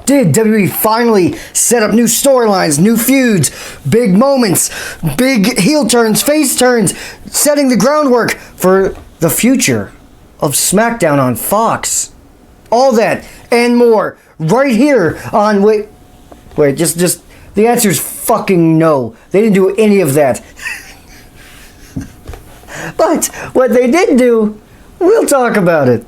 Did WWE finally set up new storylines, new feuds, big moments, big heel turns, face turns, setting the groundwork for the future of SmackDown on Fox? All that and more right here on just the answer is fucking no. They didn't do any of that. But what they did do, we'll talk about it.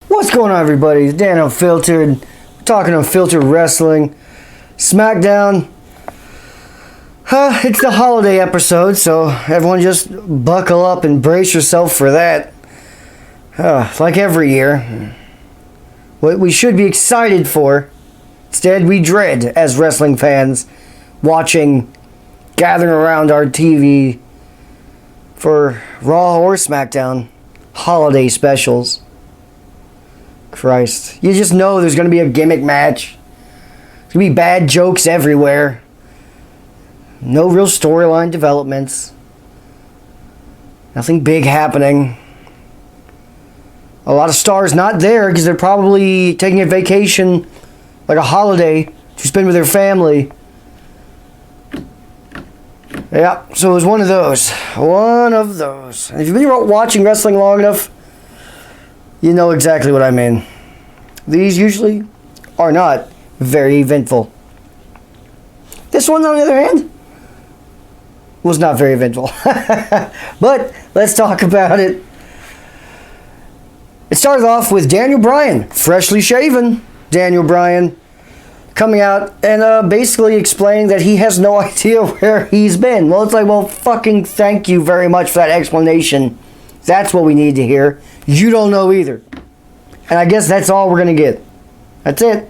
What's going on, everybody? It's Dan Unfiltered. We're talking Unfiltered Wrestling. SmackDown. It's the holiday episode, so everyone just buckle up and brace yourself for that. Like every year. What we should be excited for, instead we dread as wrestling fans, watching, gathering around our TV for Raw or SmackDown holiday specials. Christ. You just know there's going to be a gimmick match. There's going to be bad jokes everywhere. No real storyline developments. Nothing big happening. A lot of stars not there because they're probably taking a vacation, like a holiday, to spend with their family. Yeah, so it was one of those. One of those. And if you've been watching wrestling long enough, you know exactly what I mean. These usually are not very eventful. This one, on the other hand, was not very eventful. But let's talk about it. It started off with Daniel Bryan, freshly shaven Daniel Bryan, coming out and basically explaining that he has no idea where he's been. Well, it's like, well, fucking thank you very much for that explanation. That's what we need to hear. You don't know either. And I guess that's all we're going to get. That's it.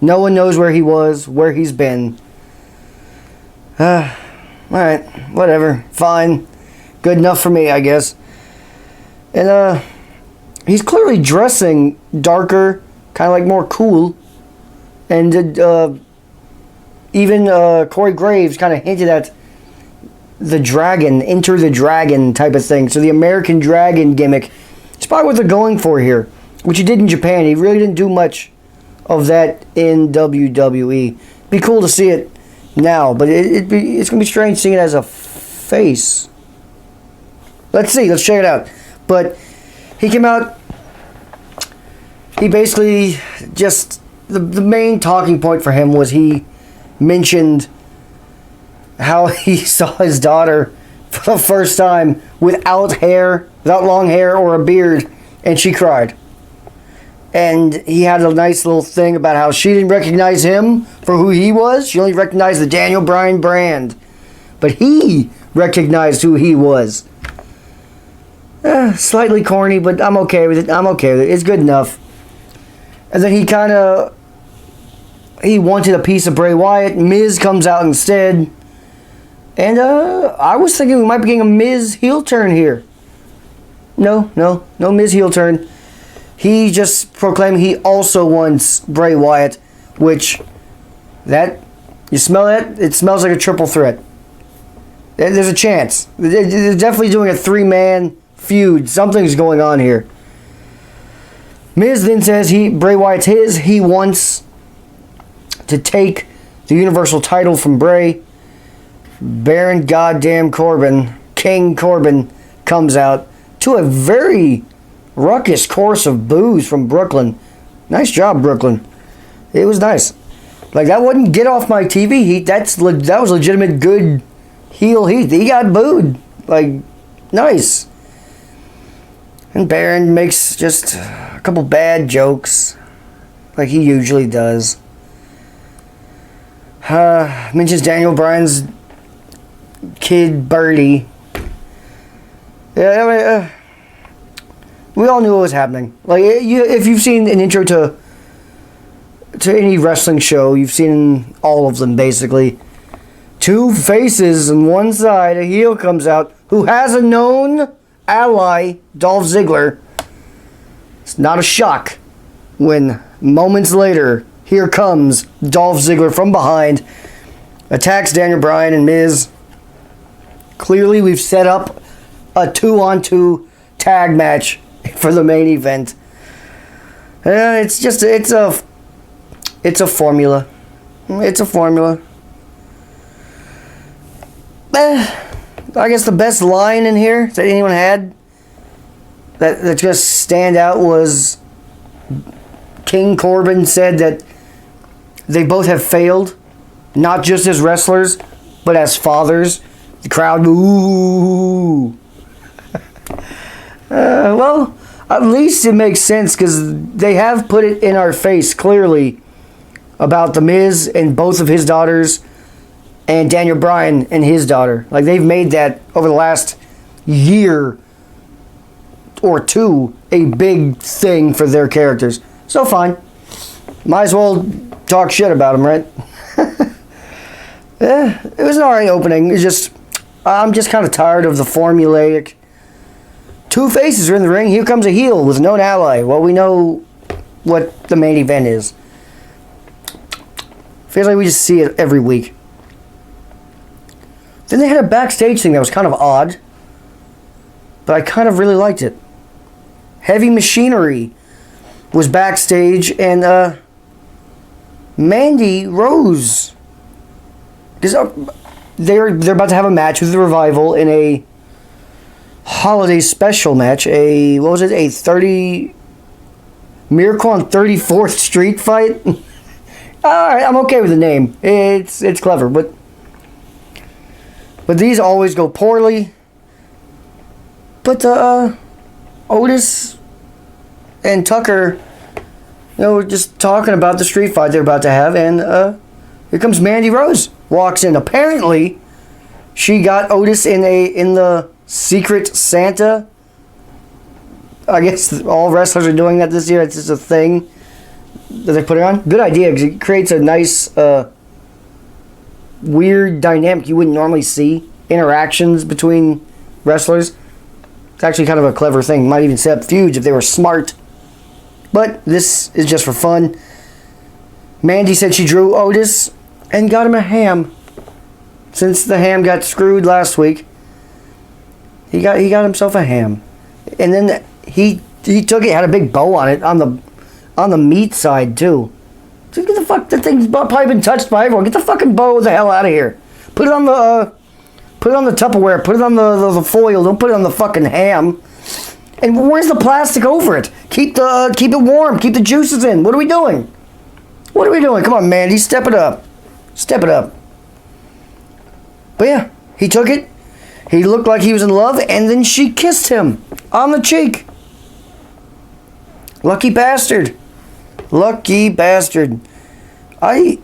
No one knows where he was, where he's been. Alright, whatever. Fine. Good enough for me, I guess. And, he's clearly dressing darker, kind of like more cool. And, even, Corey Graves kind of hinted at the dragon, Enter the Dragon type of thing. So the American Dragon gimmick, it's probably what they're going for here, which he did in Japan. He really didn't do much of that in WWE. Be cool to see it now, but it's going to be strange seeing it as a face. Let's see, let's check it out. But he came out, he basically just, the main talking point for him was he mentioned how he saw his daughter for the first time without hair, without long hair or a beard, and she cried. And he had a nice little thing about how she didn't recognize him for who he was. She only recognized the Daniel Bryan brand. But he recognized who he was. Slightly corny, but I'm okay with it. I'm okay with it. It's good enough. And then he wanted a piece of Bray Wyatt. Miz comes out instead. And I was thinking we might be getting a Miz heel turn here. No Miz heel turn. He just proclaimed he also wants Bray Wyatt, which, you smell that? It smells like a triple threat. There's a chance. They're definitely doing a three-man feud. Something's going on here. Miz then says Bray Wyatt's his. He wants to take the Universal title from Bray. Baron goddamn Corbin, King Corbin, comes out to a very ruckus chorus of boos from Brooklyn. Nice job, Brooklyn. It was nice. Like, that wasn't get off my TV heat. That was legitimate good heel heat. He got booed. Like, nice. And Baron makes just a couple bad jokes, like he usually does. Mentions Daniel Bryan's kid, Birdie. Yeah, I mean, we all knew what was happening. Like, if you've seen an intro to any wrestling show, you've seen all of them, basically. Two faces on one side, a heel comes out, who has a known ally, Dolph Ziggler. It's not a shock when moments later, here comes Dolph Ziggler from behind, attacks Daniel Bryan and Miz. Clearly, we've set up a 2-on-2 tag match for the main event. It's a formula. It's a formula. I guess the best line in here that anyone had that just stand out was King Corbin said that they both have failed, not just as wrestlers, but as fathers. The crowd, ooh. Well, at least it makes sense because they have put it in our face clearly about The Miz and both of his daughters and Daniel Bryan and his daughter. Like, they've made that over the last year or two a big thing for their characters. So fine. Might as well talk shit about them, right? Yeah, it was an alright opening. It's just, I'm just kind of tired of the formulaic. Two faces are in the ring. Here comes a heel with a known ally. Well, we know what the main event is. Feels like we just see it every week. Then they had a backstage thing that was kind of odd, but I kind of really liked it. Heavy Machinery was backstage, and Mandy Rose, because they're about to have a match with the Revival in a holiday special match. A 30 Miracle on 34th Street fight. All right, I'm okay with the name. It's clever, but these always go poorly. But Otis and Tucker, just talking about the street fight they're about to have, and here comes Mandy Rose, walks in. Apparently, she got Otis in the Secret Santa. I guess all wrestlers are doing that this year. It's just a thing that they put it on. Good idea, because it creates a nice, weird dynamic you wouldn't normally see. Interactions between wrestlers. It's actually kind of a clever thing. Might even set up feuds if they were smart. But this is just for fun. Mandy said she drew Otis and got him a ham. Since the ham got screwed last week, he got himself a ham. And then he took it, had a big bow on it, on the meat side too. So get the fuck, the thing's probably been touched by everyone. Get the fucking bow the hell out of here. Put it on the Tupperware. Put it on the foil. Don't put it on the fucking ham. And where's the plastic over it? Keep it warm. Keep the juices in. What are we doing? What are we doing? Come on, Mandy, step it up. Step it up. But yeah, he took it. He looked like he was in love, and then she kissed him on the cheek. Lucky bastard. Lucky bastard. I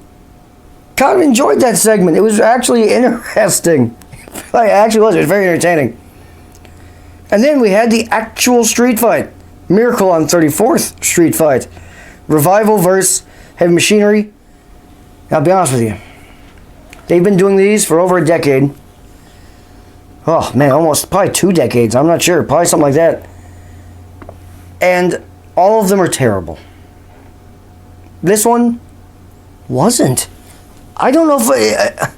kind of enjoyed that segment. It was actually interesting. It actually was. It was very entertaining. And then we had the actual street fight. Miracle on 34th Street fight. Revival versus Heavy Machinery. I'll be honest with you. They've been doing these for over a decade. Oh, man, probably 2 decades. I'm not sure. Probably something like that. And all of them are terrible. This one wasn't. I don't know if...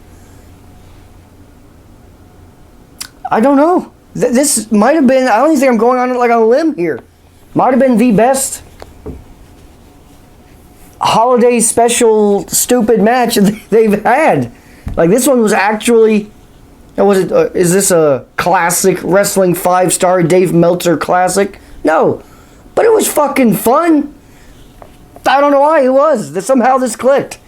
I don't know. This might have been... I don't even think I'm going on like on a limb here. Might have been the best holiday special stupid match they've had. Like, this one was actually... is this a classic wrestling 5-star Dave Meltzer classic? No. But it was fucking fun. I don't know why it was. Somehow this clicked.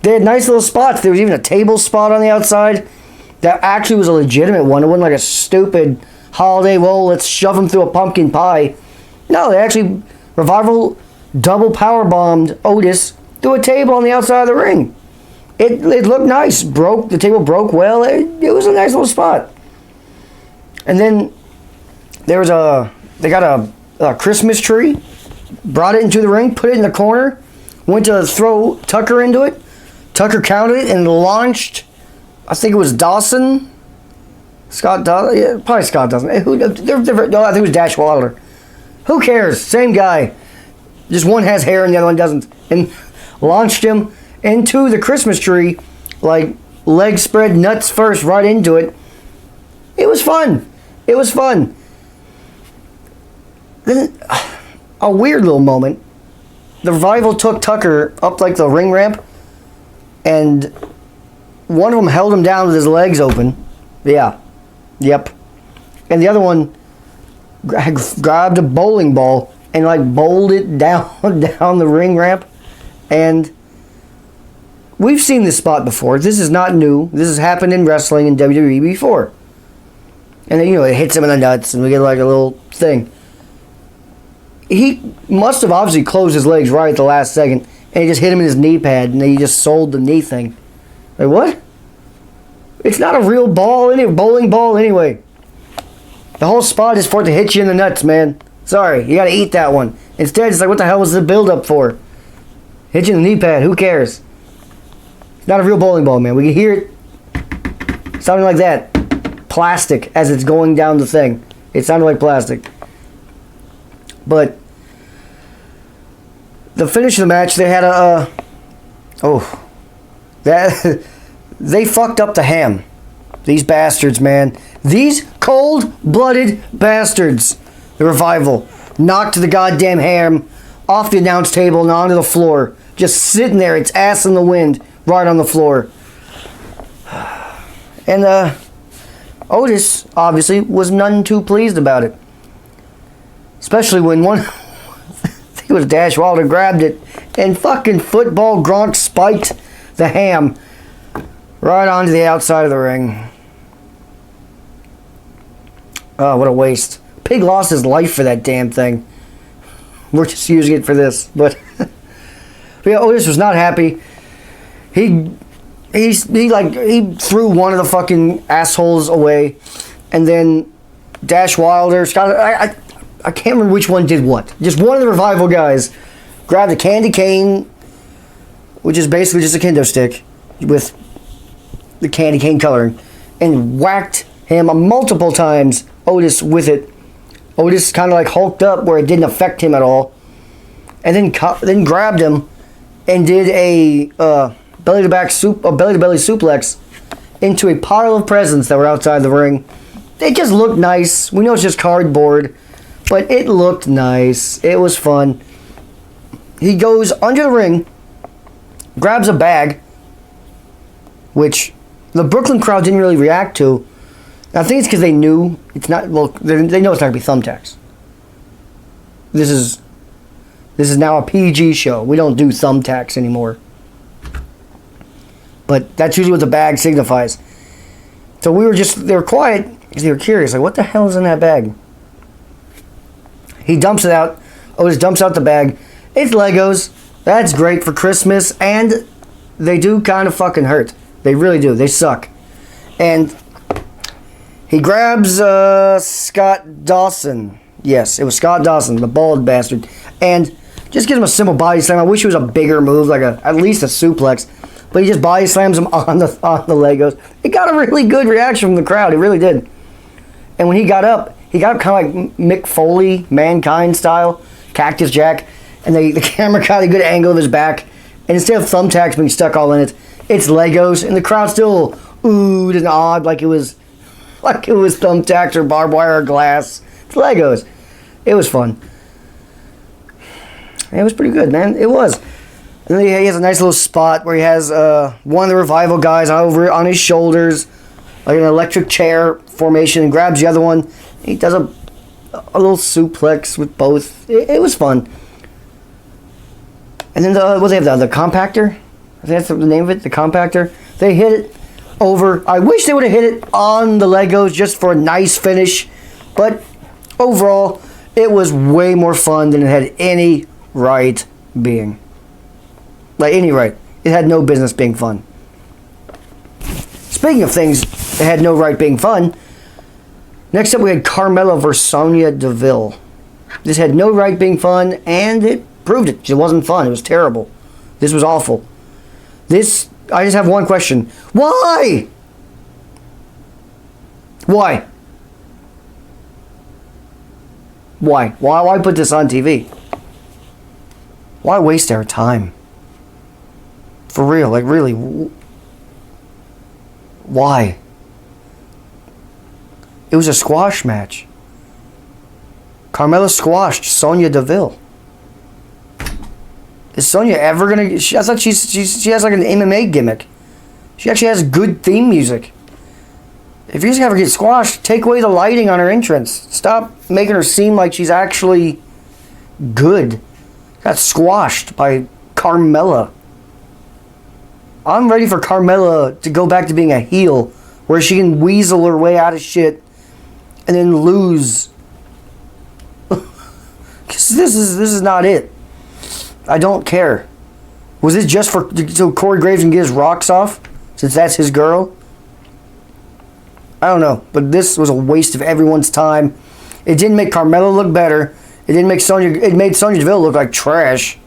They had nice little spots. There was even a table spot on the outside. That actually was a legitimate one. It wasn't like a stupid holiday, well, let's shove them through a pumpkin pie. No, they actually, Revival double power bombed Otis through a table on the outside of the ring. It looked nice. The table broke well. It was a nice little spot. And then they got a Christmas tree, brought it into the ring, put it in the corner, went to throw Tucker into it. Tucker counted it and launched, I think it was Dawson. Scott Dawson? Yeah, probably Scott Dawson. No, I think it was Dash Wilder. Who cares? Same guy. Just one has hair and the other one doesn't. And launched him into the Christmas tree, like legs spread, nuts first, right into it. It was fun. It was fun. Then, a weird little moment. The Revival took Tucker up like the ring ramp, and one of them held him down with his legs open. Yeah. Yep. And the other one grabbed a bowling ball and like bowled it down the ring ramp. And we've seen this spot before. This is not new. This has happened in wrestling in WWE before. And then, it hits him in the nuts and we get like a little thing. He must have obviously closed his legs right at the last second, and he just hit him in his knee pad, and then he just sold the knee thing. Like, what? It's not a real ball, bowling ball anyway. The whole spot is for it to hit you in the nuts, man. Sorry, you gotta eat that one. Instead, it's like, what the hell was the build-up for? Hit you in the knee pad, who cares? It's not a real bowling ball, man. We can hear it sounding like that. Plastic as it's going down the thing. It sounded like plastic. But the finish of the match, they had they fucked up the ham. These bastards, man. These cold-blooded bastards. The Revival knocked the goddamn ham off the announce table and onto the floor. Just sitting there, its ass in the wind, right on the floor. And Otis, obviously, was none too pleased about it. Especially when I think it was Dash Wilder, grabbed it and fucking football Gronk spiked the ham right onto the outside of the ring. Oh, what a waste. Pig lost his life for that damn thing. We're just using it for this. But yeah, Otis was not happy. He threw one of the fucking assholes away, and then Dash Wilder, I can't remember which one did what. Just one of the Revival guys grabbed a candy cane, which is basically just a kendo stick with the candy cane coloring, and whacked him multiple times, Otis, with it. Otis kind of like hulked up where it didn't affect him at all, and then grabbed him and did a belly to belly suplex into a pile of presents that were outside the ring. It just looked nice. We know it's just cardboard, but it looked nice. It was fun. He goes under the ring, grabs a bag, which the Brooklyn crowd didn't really react to. I think it's because they knew it's not. Well, they know it's not gonna be thumbtacks. This is now a PG show. We don't do thumbtacks anymore. But that's usually what the bag signifies. So they were quiet because they were curious. Like, what the hell is in that bag? He dumps it out. Otis dumps out the bag. It's Legos. That's great for Christmas. And they do kind of fucking hurt. They really do. They suck. And he grabs Scott Dawson. Yes, it was Scott Dawson, the bald bastard. And just gives him a simple body slam. I wish it was a bigger move, like at least a suplex. But he just body slams him on the Legos. It got a really good reaction from the crowd. It really did. And when he got up kind of like Mick Foley, Mankind style, Cactus Jack. And the camera got a good angle of his back. And instead of thumbtacks being stuck all in it, it's Legos. And the crowd still oohed and awed like it was thumbtacks or barbed wire or glass. It's Legos. It was fun. It was pretty good, man. It was. And then he has a nice little spot where he has one of the Revival guys over on his shoulders, like an electric chair formation, and grabs the other one. He does a little suplex with both. It was fun. And then what they have, the compactor? I think that's the name of it, the compactor. They hit it over. I wish they would have hit it on the Legos just for a nice finish. But overall, it was way more fun than it had any right being. Like any right. It had no business being fun. Speaking of things that had no right being fun, next up we had Carmella versus Sonya Deville. This had no right being fun, and it proved it. It wasn't fun. It was terrible. This was awful. I just have one question. Why? Why? Why? Why put this on TV? Why waste our time? For real, like really. Why? It was a squash match. Carmella squashed Sonya Deville. Is Sonya ever gonna? I thought she has like an MMA gimmick. She actually has good theme music. If you're just gonna have her get squashed, take away the lighting on her entrance. Stop making her seem like she's actually good. Got squashed by Carmella. I'm ready for Carmella to go back to being a heel, where she can weasel her way out of shit and then lose. Because this is not it. I don't care. Was it just so Corey Graves can get his rocks off, since that's his girl? I don't know, but this was a waste of everyone's time. It didn't make Carmella look better. It didn't make Sonya. It made Sonya Deville look like trash.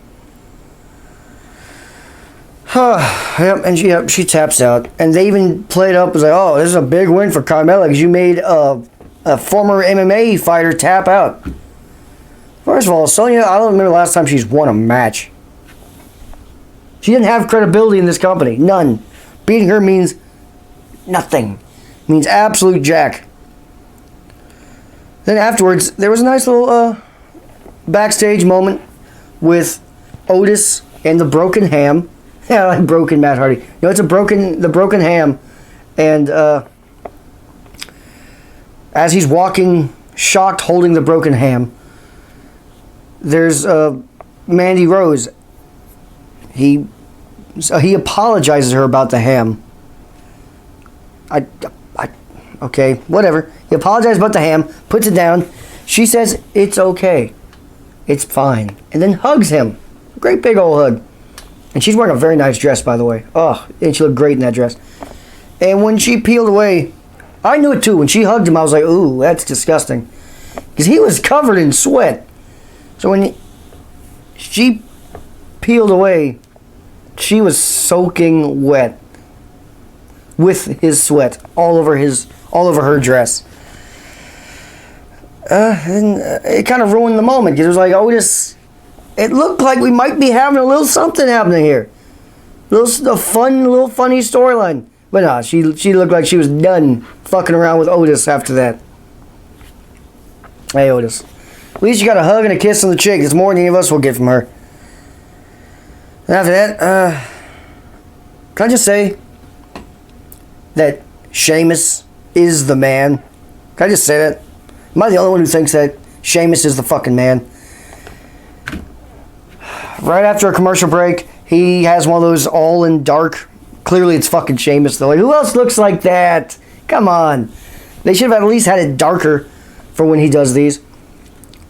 Yep, and she taps out, and they even played up as like, oh, this is a big win for Carmella because you made a former MMA fighter tap out. First of all, Sonya, I don't remember the last time she's won a match. She didn't have credibility in this company. None. Beating her means nothing. It means absolute jack. Then afterwards, there was a nice little backstage moment with Otis and the broken ham. Yeah, I like broken Matt Hardy. You know, it's the broken ham. And as he's walking, shocked, holding the broken ham, there's Mandy Rose. He apologizes to her about the ham. Okay, whatever. He apologizes about the ham, puts it down. She says it's okay, it's fine, and then hugs him. Great big old hug. And she's wearing a very nice dress, by the way. Oh, and she looked great in that dress. And when she peeled away, I knew it too. When she hugged him, I was like, ooh, that's disgusting, because he was covered in sweat. So when she peeled away, she was soaking wet with his sweat all over her dress. And it kind of ruined the moment, because it was like, Otis, it looked like we might be having a little something happening here. A little funny storyline. But no, she looked like she was done fucking around with Otis after that. Hey, Otis. At least you got a hug and a kiss on the cheek. It's more than any of us will get from her. And after that, can I just say that Sheamus is the man? Can I just say that? Am I the only one who thinks that Sheamus is the fucking man? Right after a commercial break, he has one of those all in dark. Clearly it's fucking Sheamus though. Like, who else looks like that? Come on. They should have at least had it darker for when he does these.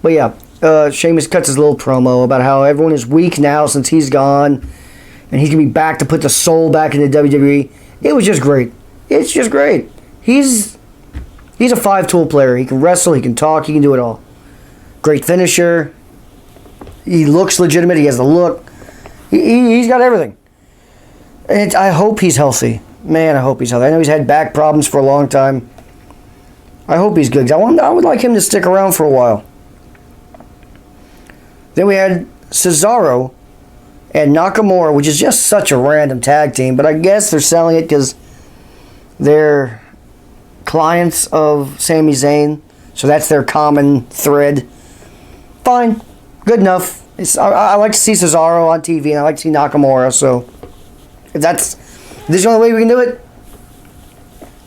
But yeah, Sheamus cuts his little promo about how everyone is weak now since he's gone, and he's going to be back to put the soul back into WWE. It was just great. It's just great. He's a five-tool player. He can wrestle, he can talk, he can do it all. Great finisher. He looks legitimate. He has the look. He's got everything. And I hope he's healthy. Man, I hope he's healthy. I know he's had back problems for a long time. I hope he's good. I would like him to stick around for a while. Then we had Cesaro and Nakamura, which is just such a random tag team, but I guess they're selling it because they're clients of Sami Zayn, so that's their common thread. Fine. Good enough. I like to see Cesaro on TV, and I like to see Nakamura, so if this is the only way we can do it,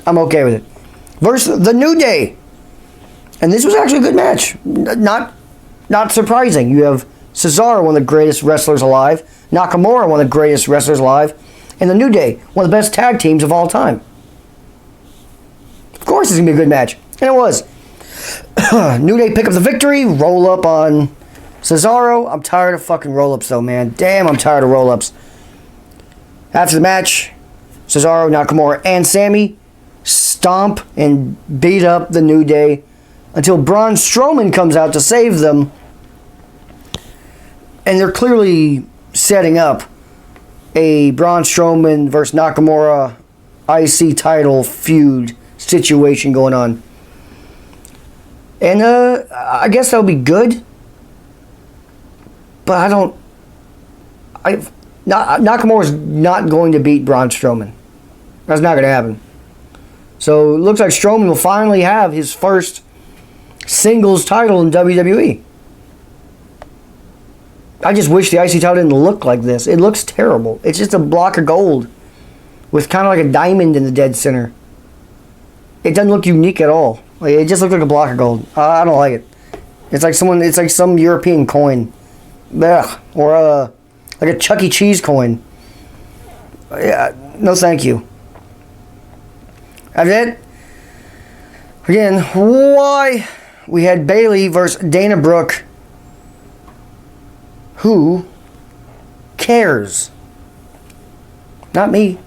I'm okay with it. Versus the New Day. And this was actually a good match. Not surprising. You have Cesaro, one of the greatest wrestlers alive, Nakamura, one of the greatest wrestlers alive, and the New Day, one of the best tag teams of all time. Of course it's going to be a good match. And it was. New Day pick up the victory, roll up on Cesaro. I'm tired of fucking roll-ups though, man. Damn, I'm tired of roll-ups. After the match, Cesaro, Nakamura, and Sami stomp and beat up the New Day until Braun Strowman comes out to save them. And they're clearly setting up a Braun Strowman versus Nakamura IC title feud situation going on. And I guess that'll be good. But Nakamura's not going to beat Braun Strowman. That's not going to happen. So it looks like Strowman will finally have his first singles title in WWE. I just wish the IC title didn't look like this. It looks terrible. It's just a block of gold with kind of like a diamond in the dead center. It doesn't look unique at all. Like, it just looks like a block of gold. I don't like it. It's like some European coin. Ugh. Or like a Chuck E. Cheese coin. Yeah, no thank you. After that, again, why we had Bayley versus Dana Brooke. Who cares? Not me.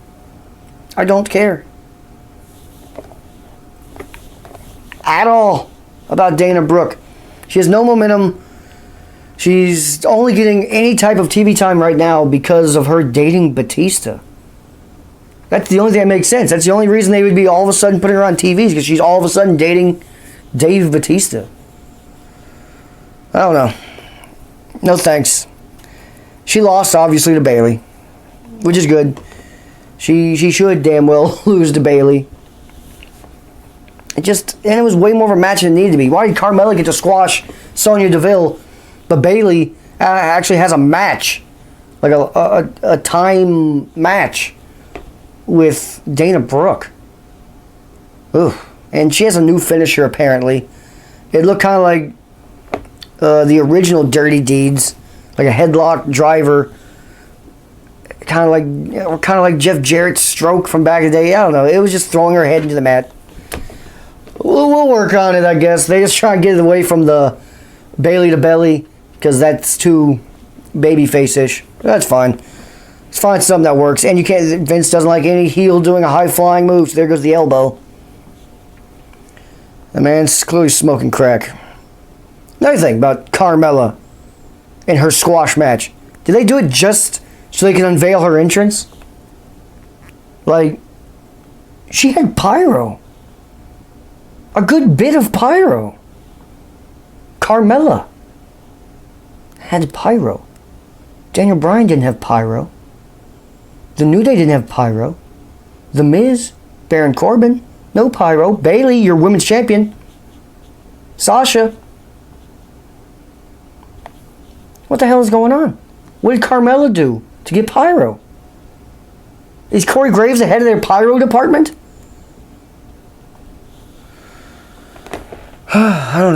I don't care at all about Dana Brooke. She has no momentum. She's only getting any type of TV time right now because of her dating Batista. That's the only thing that makes sense. That's the only reason they would be all of a sudden putting her on TV, because she's all of a sudden dating Dave Batista. I don't know. No thanks. She lost, obviously, to Bayley, which is good. She should damn well lose to Bayley. And it was way more of a match than it needed to be. Why did Carmella get to squash Sonya Deville, but Bayley actually has a match, like a time match with Dana Brooke? Ugh. And she has a new finisher, apparently. It looked kind of like the original Dirty Deeds, like a headlock driver, kind of like Jeff Jarrett's stroke from back in the day. I don't know. It was just throwing her head into the mat. We'll work on it, I guess. They just try and get it away from the Bayley to belly, because that's too babyface-ish. That's fine. It's fine, something that works. And Vince doesn't like any heel doing a high-flying move, so there goes the elbow. The man's clearly smoking crack. Another thing about Carmella and her squash match. Did they do it just so they can unveil her entrance? Like, she had pyro. A good bit of pyro. Carmella had pyro. Daniel Bryan didn't have pyro. The New Day didn't have pyro. The Miz, Baron Corbin, no pyro. Bayley, your women's champion. Sasha. What the hell is going on? What did Carmella do to get pyro? Is Corey Graves the head of their pyro department? I don't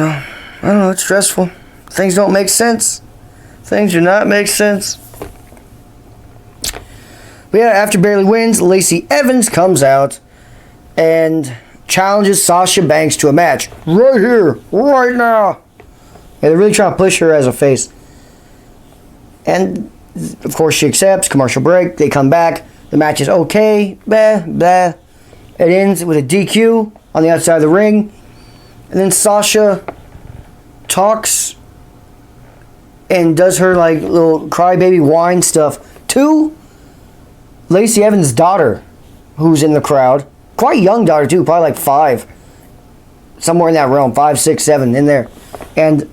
know. It's stressful. Things don't make sense. Things do not make sense. But yeah, after Bayley wins, Lacey Evans comes out and challenges Sasha Banks to a match. Right here, right now. Yeah, they're really trying to push her as a face. And, of course, she accepts. Commercial break. They come back. The match is okay. Blah, blah. It ends with a DQ on the outside of the ring. And then Sasha talks and does her like little crybaby whine stuff to Lacey Evans' daughter, who's in the crowd. Quite young daughter too, probably like 5. Somewhere in that realm, 5, 6, 7, in there. And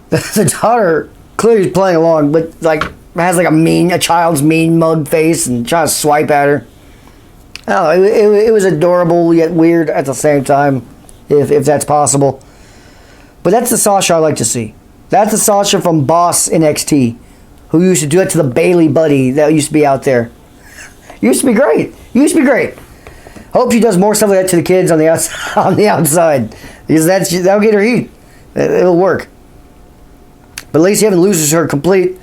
the daughter clearly is playing along, but like has like a child's mean mug face and trying to swipe at her. I don't know, it was adorable yet weird at the same time, if that's possible. But that's the Sasha I like to see. That's the Sasha from Boss NXT, who used to do it to the Bayley buddy that used to be out there. Used to be great. Hope she does more stuff like that to the kids on the outside, because that'll get her heat. It'll work. But Lacey Evans loses her complete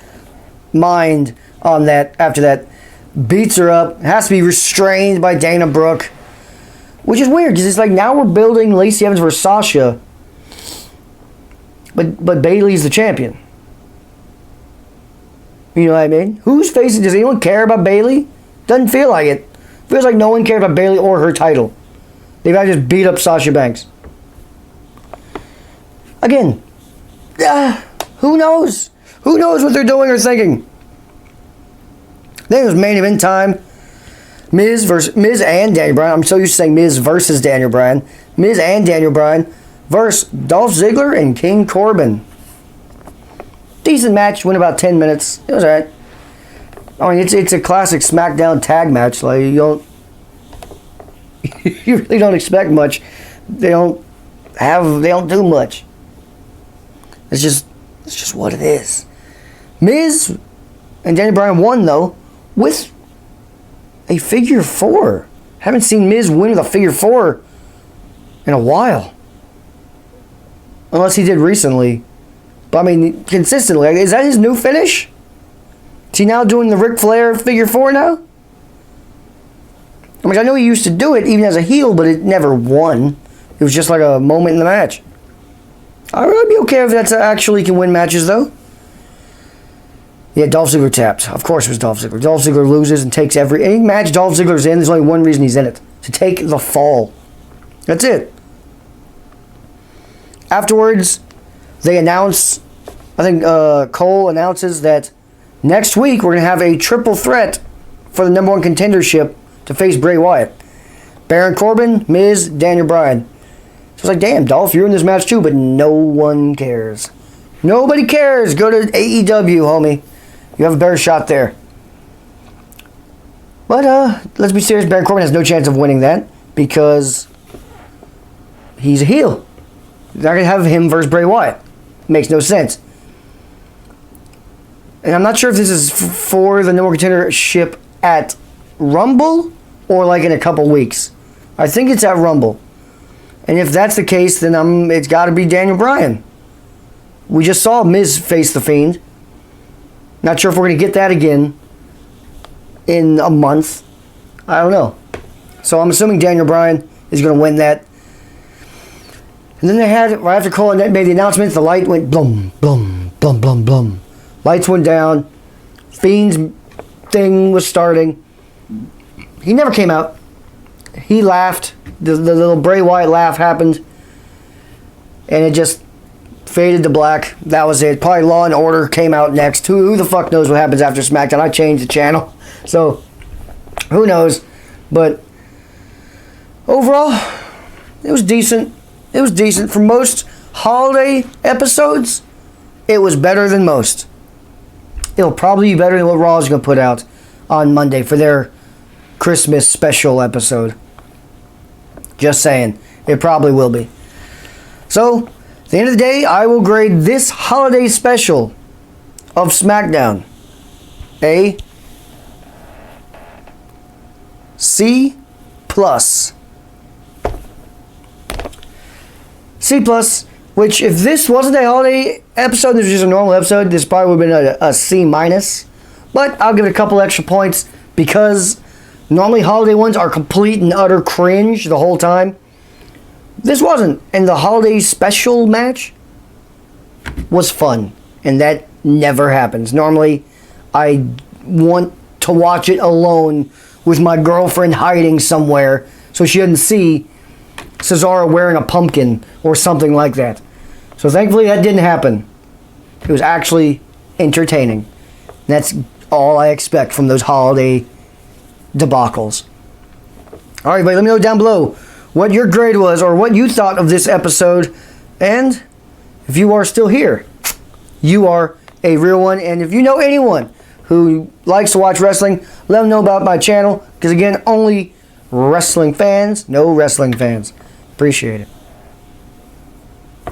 mind on that after that. Beats her up. Has to be restrained by Dana Brooke. Which is weird, because it's like now we're building Lacey Evans versus Sasha. But Bayley's the champion. You know what I mean? Who's facing? Does anyone care about Bayley? Doesn't feel like it. Feels like no one cared about Bayley or her title. They've got to just beat up Sasha Banks. Again, who knows? Who knows what they're doing or thinking? Then it was main event time. Miz and Daniel Bryan. I'm so used to saying Miz versus Daniel Bryan. Miz and Daniel Bryan versus Dolph Ziggler and King Corbin. Decent match, went about 10 minutes. It was alright. I mean, it's a classic SmackDown tag match. Like, you really don't expect much. They don't do much. It's just what it is. Miz and Daniel Bryan won, though, with a figure 4. Haven't seen Miz win with a figure 4 in a while. Unless he did recently. But I mean, consistently. Is that his new finish? Is he now doing the Ric Flair figure 4 now? I mean, I know he used to do it even as a heel, but it never won. It was just like a moment in the match. I'd be okay if that's actually can win matches, though. Yeah, Dolph Ziggler tapped. Of course it was Dolph Ziggler. Dolph Ziggler loses and takes any match Dolph Ziggler's in, there's only one reason he's in it. To take the fall. That's it. Afterwards, they announce, I think Cole announces that next week we're going to have a triple threat for the #1 contendership to face Bray Wyatt. Baron Corbin, Miz, Daniel Bryan. So it's like, damn, Dolph, you're in this match too, but no one cares. Nobody cares. Go to AEW, homie. You have a better shot there. But let's be serious, Baron Corbin has no chance of winning that because he's a heel. They're not going to have him versus Bray Wyatt. Makes no sense. And I'm not sure if this is for the #1 contendership at Rumble or like in a couple weeks. I think it's at Rumble. And if that's the case, then it's got to be Daniel Bryan. We just saw Miz face The Fiend. Not sure if we're going to get that again in a month. I don't know. So I'm assuming Daniel Bryan is going to win that. And then they had, right after Cole and made the announcement, the light went blum, blum, blum, blum, blum. Lights went down. Fiend's thing was starting. He never came out. He laughed. The little Bray Wyatt laugh happened. And it just faded to black. That was it. Probably Law and Order came out next. Who the fuck knows what happens after SmackDown? I changed the channel. So, who knows? But, overall, it was decent. It was decent. For most holiday episodes, it was better than most. It'll probably be better than what Raw is going to put out on Monday for their Christmas special episode. Just saying. It probably will be. So, at the end of the day, I will grade this holiday special of SmackDown a C+. C+, which if this wasn't a holiday episode, this was just a normal episode, this probably would have been a C-. But I'll give it a couple extra points because normally holiday ones are complete and utter cringe the whole time. This wasn't. And the holiday special match was fun. And that never happens. Normally, I want to watch it alone with my girlfriend hiding somewhere so she doesn't see Cesaro wearing a pumpkin or something like that. So thankfully that didn't happen. It was actually entertaining. That's all I expect from those holiday debacles. Alright, but let me know down below what your grade was or what you thought of this episode. And if you are still here, you are a real one. And if you know anyone who likes to watch wrestling, let them know about my channel. Because again, only wrestling fans know wrestling fans. Appreciate it.